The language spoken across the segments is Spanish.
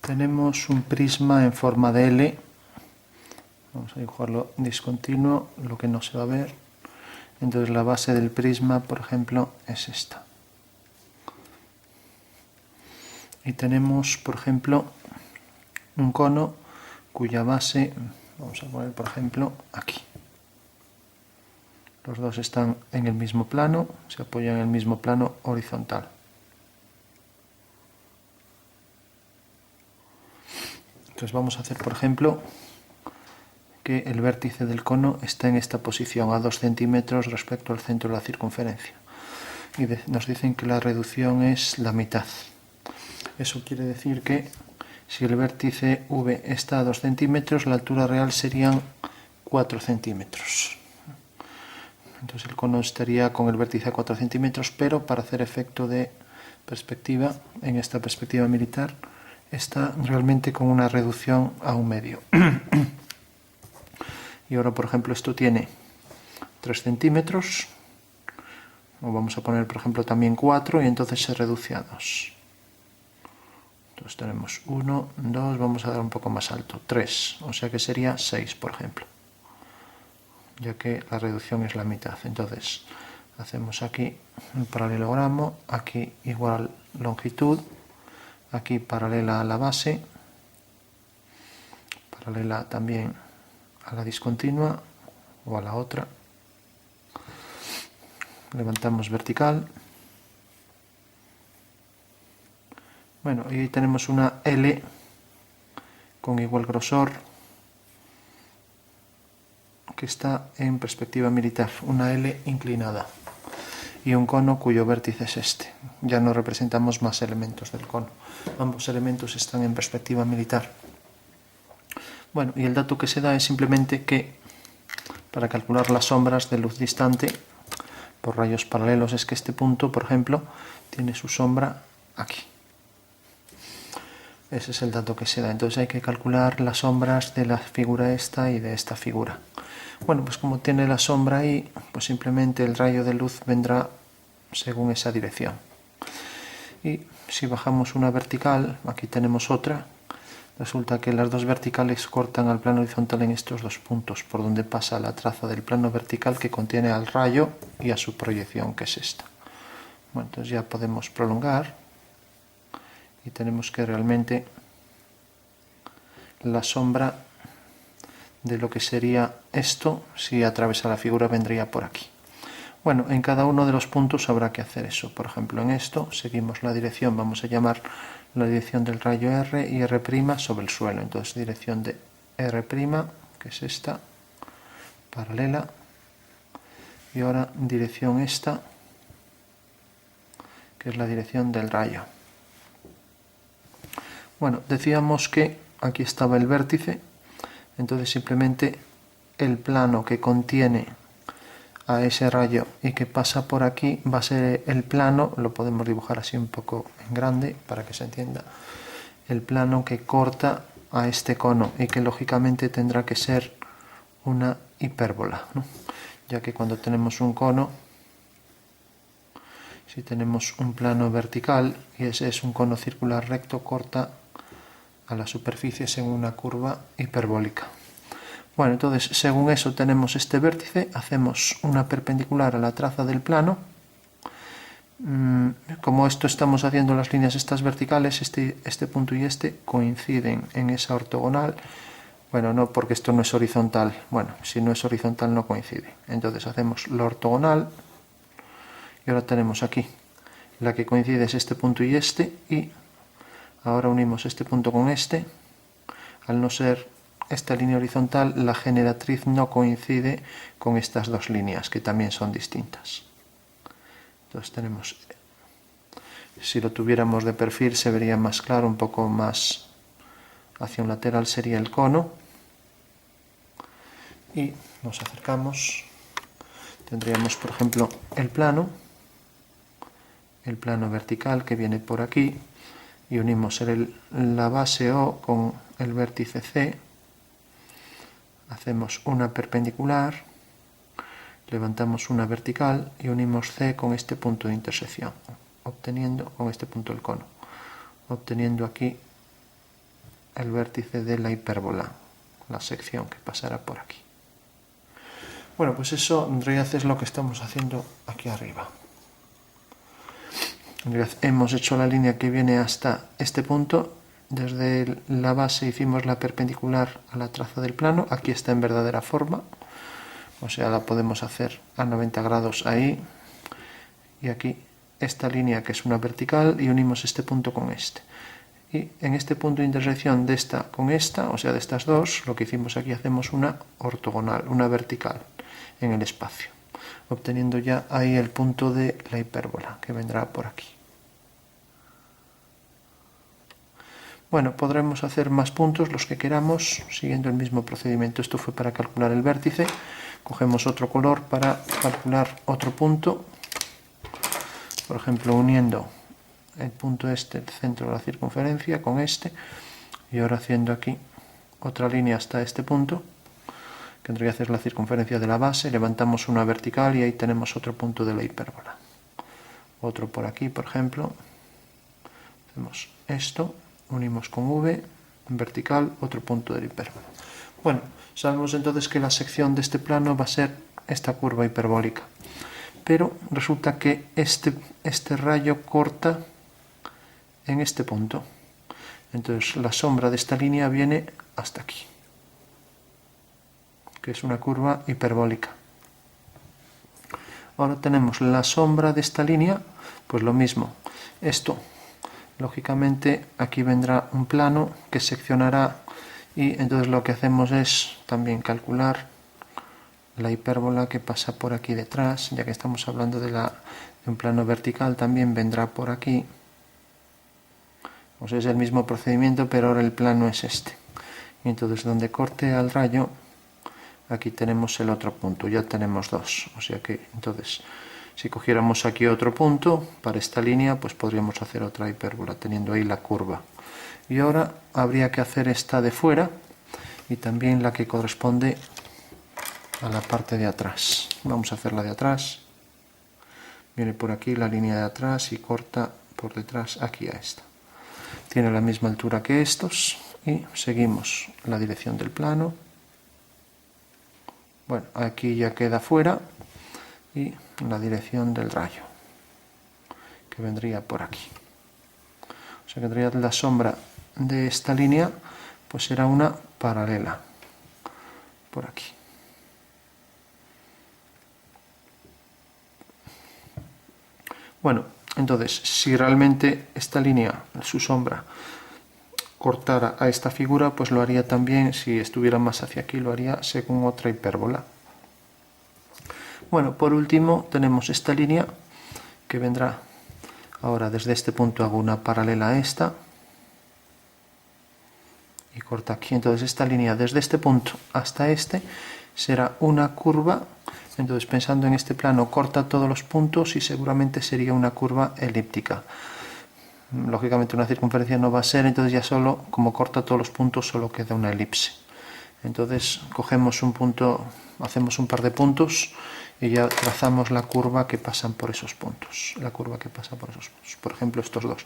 Tenemos un prisma en forma de L. Vamos a dibujarlo discontinuo, lo que no se va a ver. Entonces la base del prisma, por ejemplo, es esta. Y tenemos, por ejemplo, un cono cuya base, vamos a poner, por ejemplo, aquí. Los dos están en el mismo plano, se apoyan en el mismo plano horizontal. Entonces vamos a hacer, por ejemplo, que el vértice del cono está en esta posición, a 2 centímetros respecto al centro de la circunferencia. Y nos dicen que la reducción es la mitad. Eso quiere decir que si el vértice V está a 2 centímetros, la altura real serían 4 centímetros. Entonces el cono estaría con el vértice a 4 centímetros, pero para hacer efecto de perspectiva, en esta perspectiva militar, está realmente con una reducción a 1,5. Y ahora, por ejemplo, esto tiene 3 centímetros, o vamos a poner, por ejemplo, también 4, y entonces se reduce a 2. Entonces tenemos 1, 2, vamos a dar un poco más alto, 3, o sea que sería 6, por ejemplo, ya que la reducción es la mitad. Entonces hacemos aquí el paralelogramo, aquí igual longitud, aquí paralela a la base, paralela también a la discontinua o a la otra. Levantamos vertical. Bueno, y ahí tenemos una L con igual grosor que está en perspectiva militar, una L inclinada, y un cono cuyo vértice es este. Ya no representamos más elementos del cono. Ambos elementos están en perspectiva militar. Bueno, y el dato que se da es simplemente que para calcular las sombras de luz distante por rayos paralelos es que este punto, por ejemplo, tiene su sombra aquí. Ese es el dato que se da. Entonces hay que calcular las sombras de la figura esta y de esta figura. Bueno, pues como tiene la sombra ahí, pues simplemente el rayo de luz vendrá según esa dirección. Y si bajamos una vertical, aquí tenemos otra, resulta que las dos verticales cortan al plano horizontal en estos dos puntos, por donde pasa la traza del plano vertical que contiene al rayo y a su proyección, que es esta. Bueno, entonces ya podemos prolongar y tenemos que realmente la sombra de lo que sería esto, si atraviesa la figura, vendría por aquí. Bueno, en cada uno de los puntos habrá que hacer eso. Por ejemplo, en esto seguimos la dirección, vamos a llamar la dirección del rayo R y R' sobre el suelo. Entonces, dirección de R', que es esta, paralela, y ahora dirección esta, que es la dirección del rayo. Bueno, decíamos que aquí estaba el vértice, entonces simplemente el plano que contiene a ese rayo y que pasa por aquí va a ser el plano, lo podemos dibujar así un poco en grande para que se entienda, el plano que corta a este cono y que lógicamente tendrá que ser una hipérbola, ¿no? Ya que cuando tenemos un cono, si tenemos un plano vertical y ese es un cono circular recto, corta a la superficie según una curva hiperbólica. Bueno, entonces según eso tenemos este vértice, hacemos una perpendicular a la traza del plano. Como esto estamos haciendo las líneas estas verticales, este punto y este coinciden en esa ortogonal. Bueno, no, porque esto no es horizontal. Bueno, si no es horizontal no coincide. Entonces hacemos la ortogonal y ahora tenemos aquí la que coincide es este punto y ahora unimos este punto con este. Al no ser esta línea horizontal, la generatriz no coincide con estas dos líneas, que también son distintas. Entonces tenemos, si lo tuviéramos de perfil se vería más claro, un poco más hacia un lateral sería el cono. Y nos acercamos, tendríamos por ejemplo el plano vertical que viene por aquí, y unimos la base O con el vértice C, hacemos una perpendicular, levantamos una vertical y unimos C con este punto de intersección, obteniendo con este punto del cono, obteniendo aquí el vértice de la hipérbola, la sección que pasará por aquí. Bueno, pues eso en realidad es lo que estamos haciendo aquí arriba. En realidad hemos hecho la línea que viene hasta este punto. Desde la base hicimos la perpendicular a la traza del plano. Aquí está en verdadera forma, o sea, la podemos hacer a 90 grados ahí. Y aquí esta línea que es una vertical y unimos este punto con este. Y en este punto de intersección de esta con esta, o sea, de estas dos, lo que hicimos aquí, hacemos una ortogonal, una vertical en el espacio, obteniendo ya ahí el punto de la hipérbola, que vendrá por aquí. Bueno, podremos hacer más puntos, los que queramos, siguiendo el mismo procedimiento. Esto fue para calcular el vértice. Cogemos otro color para calcular otro punto. Por ejemplo, uniendo el punto este, el centro de la circunferencia, con este, y ahora haciendo aquí otra línea hasta este punto, que tendría que hacer la circunferencia de la base, levantamos una vertical y ahí tenemos otro punto de la hipérbola. Otro por aquí, por ejemplo, hacemos esto, unimos con V, en vertical, otro punto de la hipérbola. Bueno, sabemos entonces que la sección de este plano va a ser esta curva hiperbólica, pero resulta que este rayo corta en este punto. Entonces la sombra de esta línea viene hasta aquí, que es una curva hiperbólica. Ahora tenemos la sombra de esta línea, pues lo mismo. Esto, lógicamente, aquí vendrá un plano que seccionará, y entonces lo que hacemos es también calcular la hipérbola que pasa por aquí detrás. Ya que estamos hablando de un plano vertical, también vendrá por aquí. Pues es el mismo procedimiento, pero ahora el plano es este. Y entonces donde corte al rayo, aquí tenemos el otro punto, ya tenemos dos. O sea que entonces, si cogiéramos aquí otro punto para esta línea, pues podríamos hacer otra hipérbola, teniendo ahí la curva. Y ahora habría que hacer esta de fuera y también la que corresponde a la parte de atrás. Vamos a hacer la de atrás. Viene por aquí la línea de atrás y corta por detrás aquí a esta. Tiene la misma altura que estos y seguimos la dirección del plano. Bueno, aquí ya queda fuera y la dirección del rayo, que vendría por aquí. O sea que en realidad la sombra de esta línea pues será una paralela por aquí. Bueno, entonces, si realmente esta línea, su sombra, cortara a esta figura, pues lo haría también, si estuviera más hacia aquí, lo haría según otra hipérbola. Bueno, por último tenemos esta línea que vendrá, ahora desde este punto hago una paralela a esta y corta aquí. Entonces esta línea desde este punto hasta este será una curva. Entonces, pensando en este plano, corta todos los puntos y seguramente sería una curva elíptica. Lógicamente una circunferencia no va a ser, entonces ya solo, como corta todos los puntos, solo queda una elipse. Entonces cogemos un punto, hacemos un par de puntos y ya trazamos la curva que pasan por esos puntos. La curva que pasa por esos puntos. Por ejemplo, estos dos.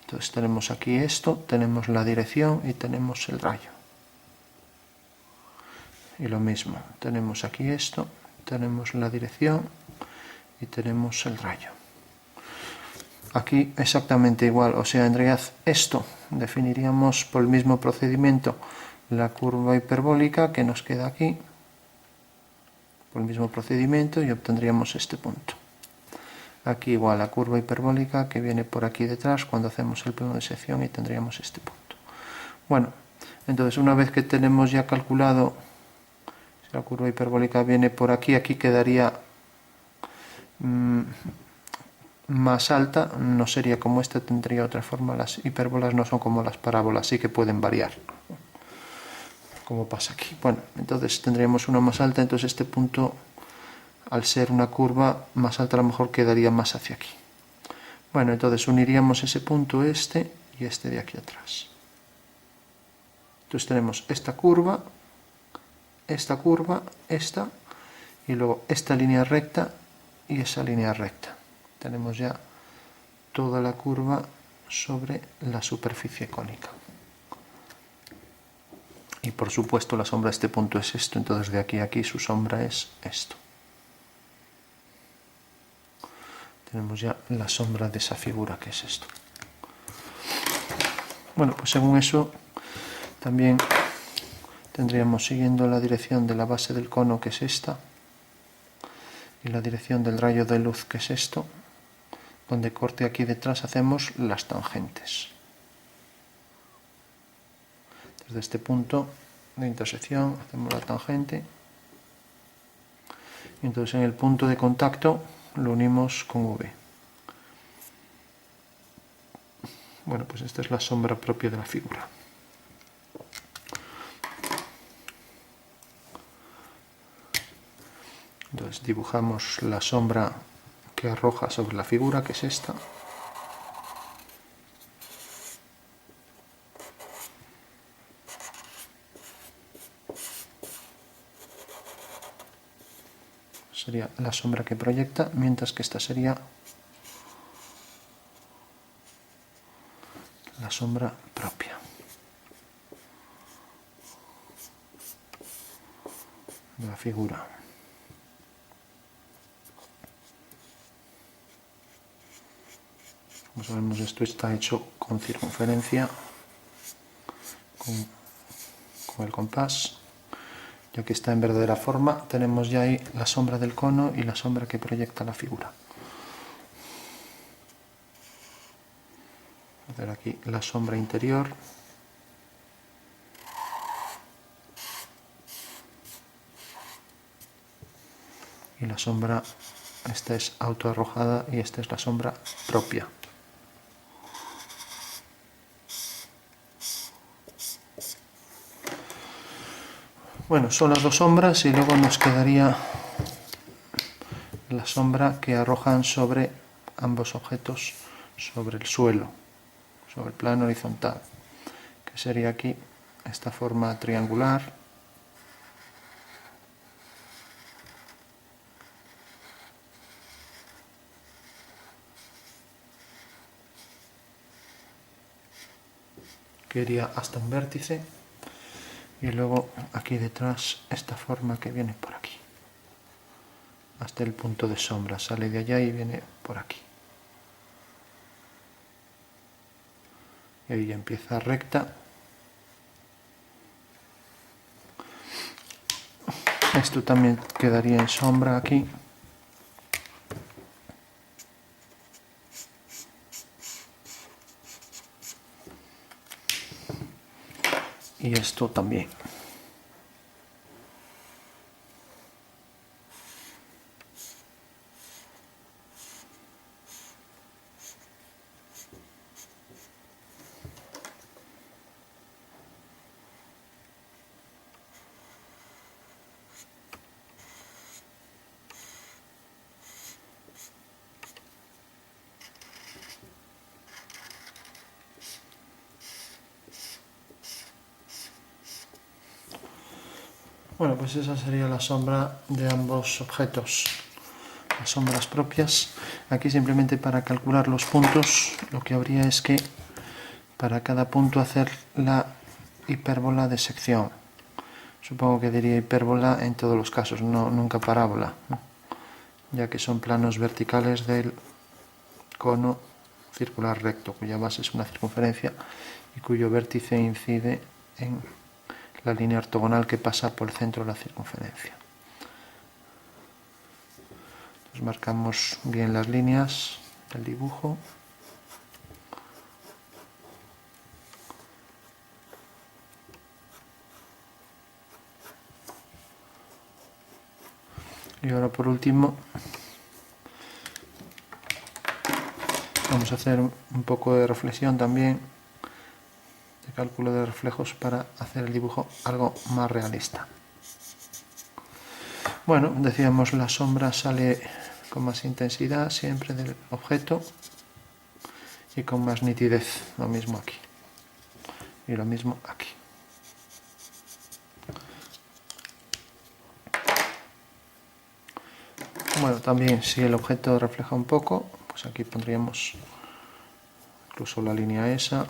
Entonces tenemos aquí esto, tenemos la dirección y tenemos el rayo. Y lo mismo, tenemos aquí esto, tenemos la dirección y tenemos el rayo. Aquí exactamente igual, o sea, en realidad esto definiríamos por el mismo procedimiento la curva hiperbólica que nos queda aquí, por el mismo procedimiento, y obtendríamos este punto. Aquí igual la curva hiperbólica que viene por aquí detrás cuando hacemos el plano de sección y tendríamos este punto. Bueno, entonces una vez que tenemos ya calculado, si la curva hiperbólica viene por aquí, aquí quedaría más alta, no sería como esta, tendría otra forma. Las hipérbolas no son como las parábolas, sí que pueden variar, como pasa aquí. Bueno, entonces tendríamos una más alta, entonces este punto, al ser una curva más alta, a lo mejor quedaría más hacia aquí. Bueno, entonces uniríamos ese punto este y este de aquí atrás. Entonces tenemos esta, esta, y luego esta línea recta y esa línea recta. Tenemos ya toda la curva sobre la superficie cónica. Y por supuesto la sombra de este punto es esto, entonces de aquí a aquí su sombra es esto. Tenemos ya la sombra de esa figura que es esto. Bueno, pues según eso también tendríamos, siguiendo la dirección de la base del cono, que es esta, y la dirección del rayo de luz, que es esto, donde corte aquí detrás hacemos las tangentes. Desde este punto de intersección hacemos la tangente, y entonces en el punto de contacto lo unimos con V. Bueno, pues esta es la sombra propia de la figura. Entonces dibujamos la sombra que arroja sobre la figura, que es esta. Sería la sombra que proyecta, mientras que esta sería la sombra propia de la figura. Como sabemos, esto está hecho con circunferencia, con el compás. Ya que está en verdadera forma, tenemos ya ahí la sombra del cono y la sombra que proyecta la figura. Voy a hacer aquí la sombra interior. Y la sombra, esta es autoarrojada y esta es la sombra propia. Bueno, son las dos sombras y luego nos quedaría la sombra que arrojan sobre ambos objetos, sobre el suelo, sobre el plano horizontal, que sería aquí esta forma triangular. Que iría hasta un vértice. Y luego aquí detrás esta forma que viene por aquí, hasta el punto de sombra, sale de allá y viene por aquí. Y ahí empieza recta. Esto también quedaría en sombra aquí. Y esto también. Bueno, pues esa sería la sombra de ambos objetos, las sombras propias. Aquí simplemente para calcular los puntos, lo que habría es que para cada punto hacer la hipérbola de sección. Supongo que diría hipérbola en todos los casos, nunca parábola, ¿no? Ya que son planos verticales del cono circular recto, cuya base es una circunferencia y cuyo vértice incide en la línea ortogonal que pasa por el centro de la circunferencia. Entonces marcamos bien las líneas del dibujo. Y ahora por último vamos a hacer un poco de reflexión también, de cálculo de reflejos para hacer el dibujo algo más realista. Bueno, decíamos, la sombra sale con más intensidad siempre del objeto y con más nitidez, lo mismo aquí y lo mismo aquí. Bueno, también si el objeto refleja un poco, pues aquí pondríamos incluso la línea esa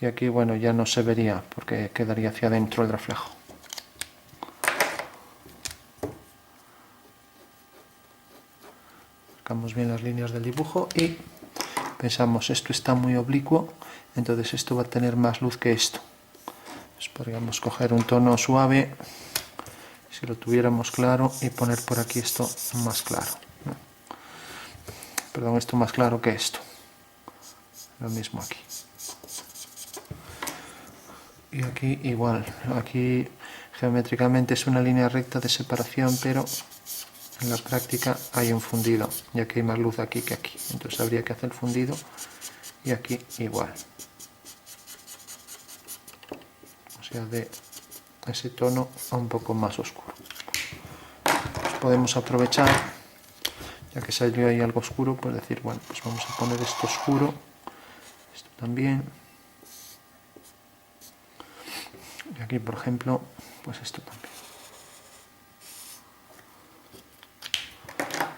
y aquí, bueno, ya no se vería porque quedaría hacia adentro el reflejo. Marcamos bien las líneas del dibujo y pensamos, esto está muy oblicuo, entonces esto va a tener más luz que esto. Pues podríamos coger un tono suave, si lo tuviéramos claro, y poner por aquí esto más claro, ¿no? Perdón, esto más claro que esto. Lo mismo aquí. Y aquí igual, aquí geométricamente es una línea recta de separación, pero en la práctica hay un fundido, ya que hay más luz aquí que aquí. Entonces habría que hacer el fundido y aquí igual. O sea, de ese tono a un poco más oscuro. Pues podemos aprovechar, ya que salió ahí algo oscuro, pues decir, bueno, pues vamos a poner esto oscuro, esto también. Y aquí, por ejemplo, pues esto también.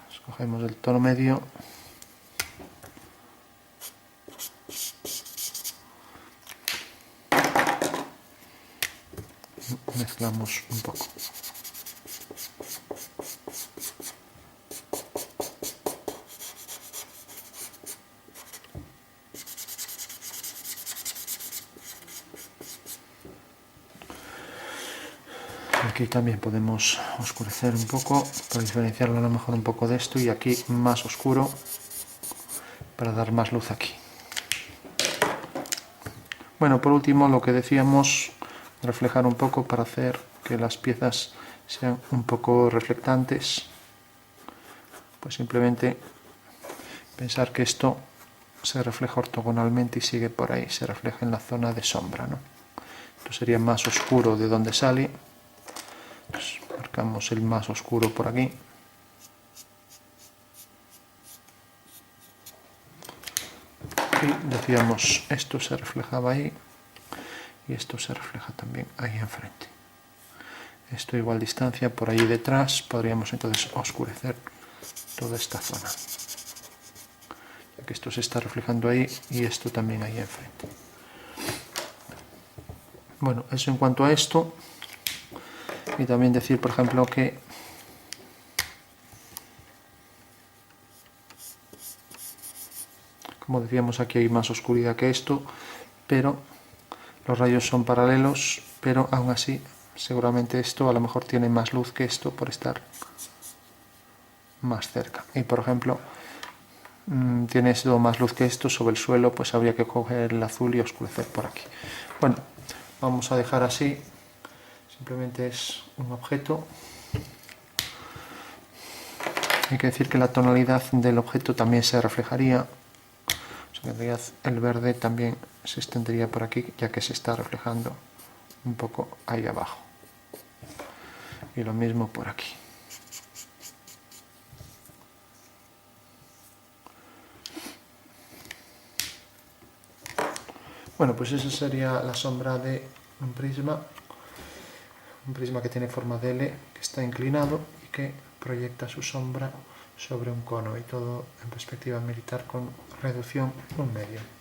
Escogemos el tono medio. Mezclamos un poco. Aquí también podemos oscurecer un poco para diferenciarlo a lo mejor un poco de esto, y aquí más oscuro para dar más luz aquí. Bueno, por último, lo que decíamos, reflejar un poco para hacer que las piezas sean un poco reflectantes. Pues simplemente pensar que esto se refleja ortogonalmente y sigue por ahí, se refleja en la zona de sombra, ¿no? Esto sería más oscuro de donde sale. Pues marcamos el más oscuro por aquí. Y decíamos, esto se reflejaba ahí y esto se refleja también ahí enfrente. Esto igual distancia por ahí detrás, podríamos entonces oscurecer toda esta zona, ya que esto se está reflejando ahí y esto también ahí enfrente. Bueno, eso en cuanto a esto. Y también decir, por ejemplo, que como decíamos, aquí hay más oscuridad que esto, pero los rayos son paralelos, pero aún así seguramente esto a lo mejor tiene más luz que esto por estar más cerca. Y por ejemplo, tiene esto más luz que esto sobre el suelo, pues habría que coger el azul y oscurecer por aquí. Bueno, vamos a dejar así, simplemente es un objeto. Hay que decir que la tonalidad del objeto también se reflejaría. En realidad el verde también se extendería por aquí, ya que se está reflejando un poco ahí abajo. Y lo mismo por aquí. Bueno, pues esa sería la sombra de un prisma que tiene forma de L, que está inclinado y que proyecta su sombra sobre un cono, y todo en perspectiva militar con reducción 1/2.